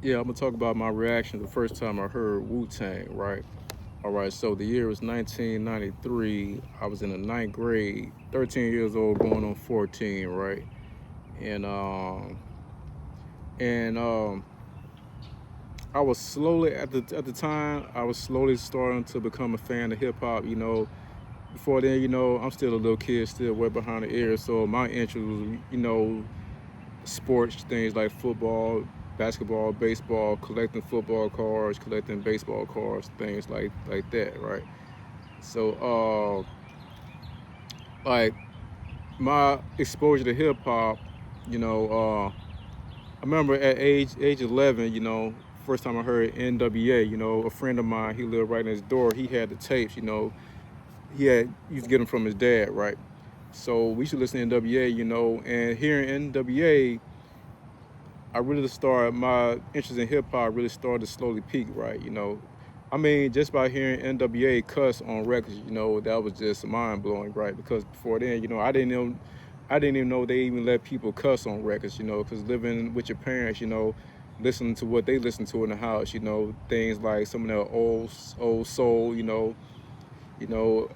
Yeah, I'm gonna talk about my reaction the first time I heard Wu-Tang, right? All right, so the year was 1993. I was in the ninth grade, 13 years old, going on 14, right? And and I was slowly at the time I was slowly starting to become a fan of hip hop. Before then, I'm still a little kid, still wet behind the ears. So my interest was, sports things like football, basketball, baseball, collecting football cards, collecting baseball cards, things like that, right? So, like my exposure to hip hop, you know, I remember at age 11, first time I heard NWA, a friend of mine, he lived right next door. He had the tapes, he used to get them from his dad, right? So we used to listen to NWA, and hearing NWA, I really started my interest in hip hop really started to slowly peak, right? I mean, just by hearing NWA cuss on records, that was just mind blowing, right? Because before then, I didn't even know they even let people cuss on records, because living with your parents, listening to what they listen to in the house, things like some of their old soul,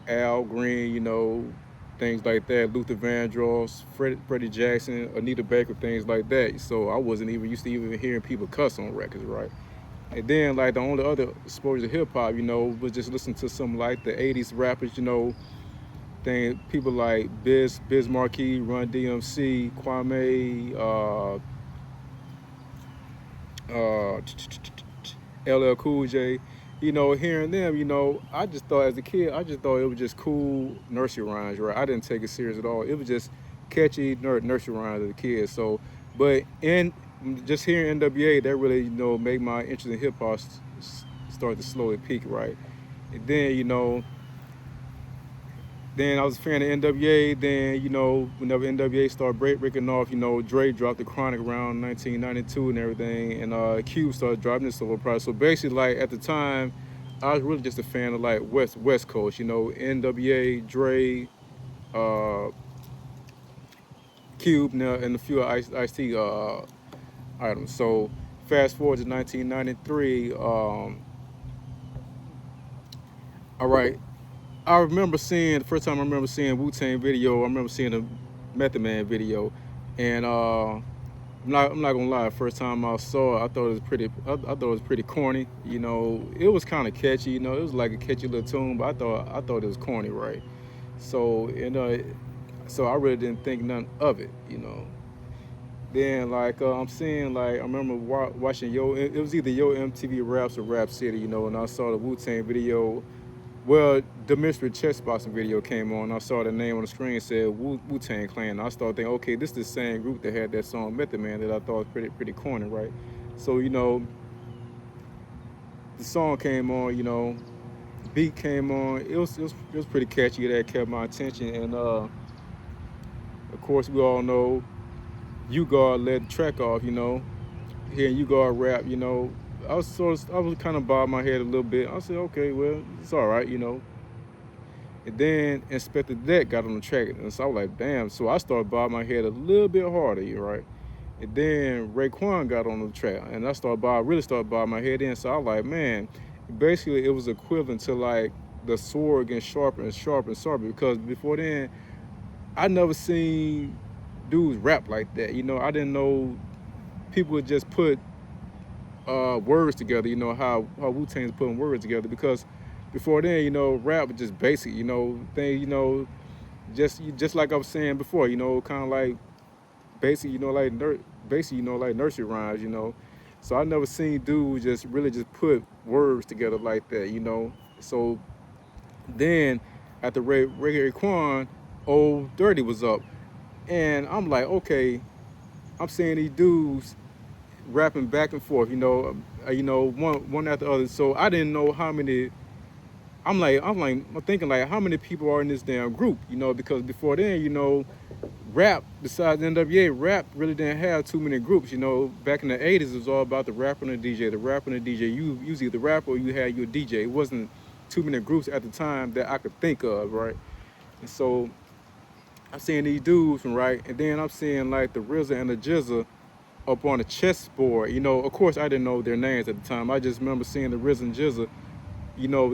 Al Green, things like that, Luther Vandross, Freddie Jackson, Anita Baker, things like that. So I wasn't even used to even hearing people cuss on records, right? And then like the only other exposure to hip hop, was just listening to some like the '80s rappers, people like Biz Markie, Run DMC, Kwame, uh, LL Cool J, hearing them, I just thought as a kid, I just thought it was just cool nursery rhymes, right? I didn't take it serious at all. It was just catchy nursery rhymes as a kid. So, but in just hearing NWA, that really, made my interest in hip hop start to slowly peak, right? And then, then I was a fan of NWA. Then, whenever NWA started breaking off, Dre dropped the Chronic around 1992 and everything, and Cube started dropping his solo project. So basically, like at the time, I was really just a fan of like West Coast, NWA, Dre, uh, Cube, and a few Ice T items. So fast forward to 1993. All right, I remember seeing the first time I remember seeing Wu-Tang video. I remember seeing a Method Man video, and I'm not gonna lie. First time I saw it, I thought it was pretty. I thought it was pretty corny. It was kind of catchy. It was like a catchy little tune, but I thought it was corny, right? So so I really didn't think none of it. Then like I'm seeing like I remember watching It was either Yo MTV Raps or Rap City, and I saw the Wu-Tang video. Well, the mystery chess boxing video came on. I saw the name on the screen said Wu-Tang Clan. I started thinking, okay, this is the same group that had that song Method Man that I thought was pretty corny, right? So the song came on. Beat came on. It was pretty catchy. That kept my attention, and of course we all know U-God led the track off. Hearing U-God rap. I was kind of bobbing my head a little bit. I said, okay, well, it's all right. And then Inspector Deck got on the track, and so I was like, damn. So I started bobbing my head a little bit harder, right? And then Raekwon got on the track, and really started bobbing my head in. So I was like, man, basically it was equivalent to like the sword getting sharper and sharper and sharper. Because before then, I never seen dudes rap like that. I didn't know people would just put words together. How Wu Tang's putting words together because before then, rap was just basic. Things. Just like I was saying before, kind of like basic, basic, like nursery rhymes. So I never seen dudes just really just put words together like that. So then after Ray Quan, Old Dirty was up, and I'm like, okay, I'm seeing these dudes rapping back and forth, one after the other. So I didn't know how many. I'm thinking like, how many people are in this damn group, because before then, rap, besides NWA, rap really didn't have too many groups. Back in the '80s, it was all about the rapper and the DJ. The rapper and the DJ. You was either rapper or you had your DJ. It wasn't too many groups at the time that I could think of, right? And so I'm seeing these dudes, right, and then I'm seeing like the RZA and the Jizza up on a chessboard. Of course I didn't know their names at the time. I just remember seeing the Risen Jizza.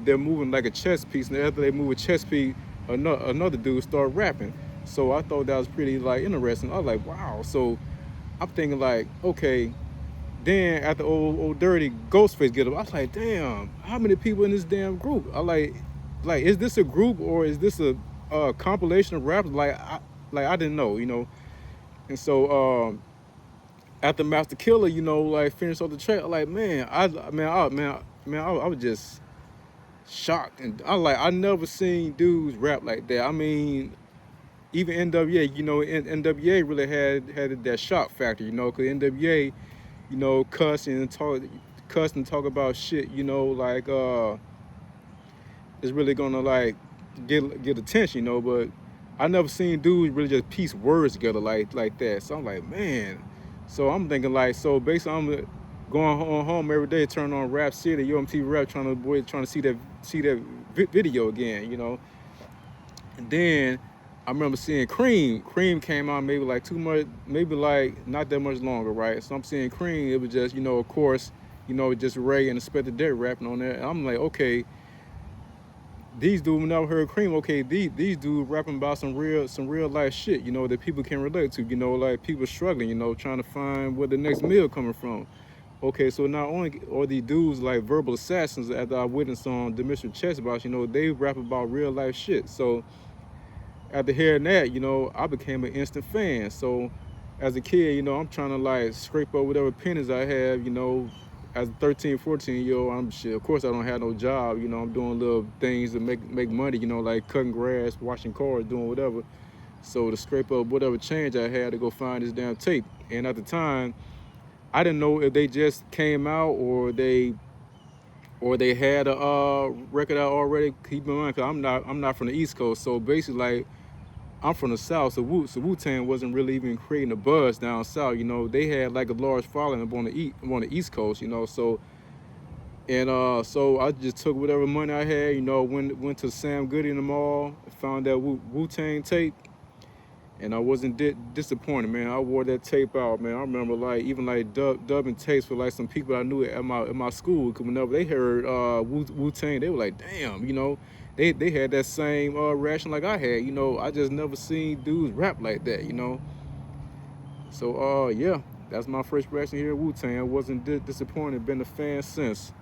They're moving like a chess piece, and after they move a chess piece, another dude started rapping. So I thought that was pretty like interesting. I was like, wow. So I'm thinking like, okay. Then after old dirty Ghostface get up, I was like, damn, how many people in this damn group? Like, is this a group or is this a compilation of rappers? Like I didn't know. And so after Master Killer, like finished off the track, like man, I was just shocked, and I never seen dudes rap like that. I mean, even NWA, NWA really had that shock factor, because NWA, cuss and talk about shit, like it's really gonna like get attention, but I never seen dudes really just piece words together like that. So I'm like, man. So I'm thinking like, so basically I'm going on home every day, turning on Rap City, UMT Rap, trying to see that video again, And then I remember seeing Cream. Cream came out maybe like too much, maybe like not that much longer, right? So I'm seeing Cream. It was just, of course, just Ray and Inspector Deck rapping on there. And I'm like, okay, these dudes never heard Cream. Okay, these dudes rapping about some real life shit, that people can relate to. Like people struggling, trying to find where the next meal coming from. Okay, so not only are these dudes like verbal assassins, as I witnessed on the Mr. Chess Box, they rap about real life shit. So after hearing that, I became an instant fan. So as a kid, I'm trying to like scrape up whatever pennies I have, as a 13, 14-year-old, I'm shit. Of course I don't have no job, I'm doing little things to make money, like cutting grass, washing cars, doing whatever. So to scrape up whatever change I had to go find this damn tape. And at the time, I didn't know if they just came out or they had a record out already. Keep in mind, cause I'm not from the East Coast, so basically like I'm from the South, so Wu-Tang wasn't really even creating a buzz down South. They had like a large following up on the East Coast. So I just took whatever money I had. Went to Sam Goody in the mall, found that Wu-Tang tape, and I wasn't disappointed, man. I wore that tape out, man. I remember like even like dubbing tapes for like some people I knew at my school. Cause whenever they heard Wu-Tang, they were like, damn, they had that same reaction like I had. I just never seen dudes rap like that. So yeah, that's my first reaction here at Wu-Tang. I wasn't disappointed. Been a fan since.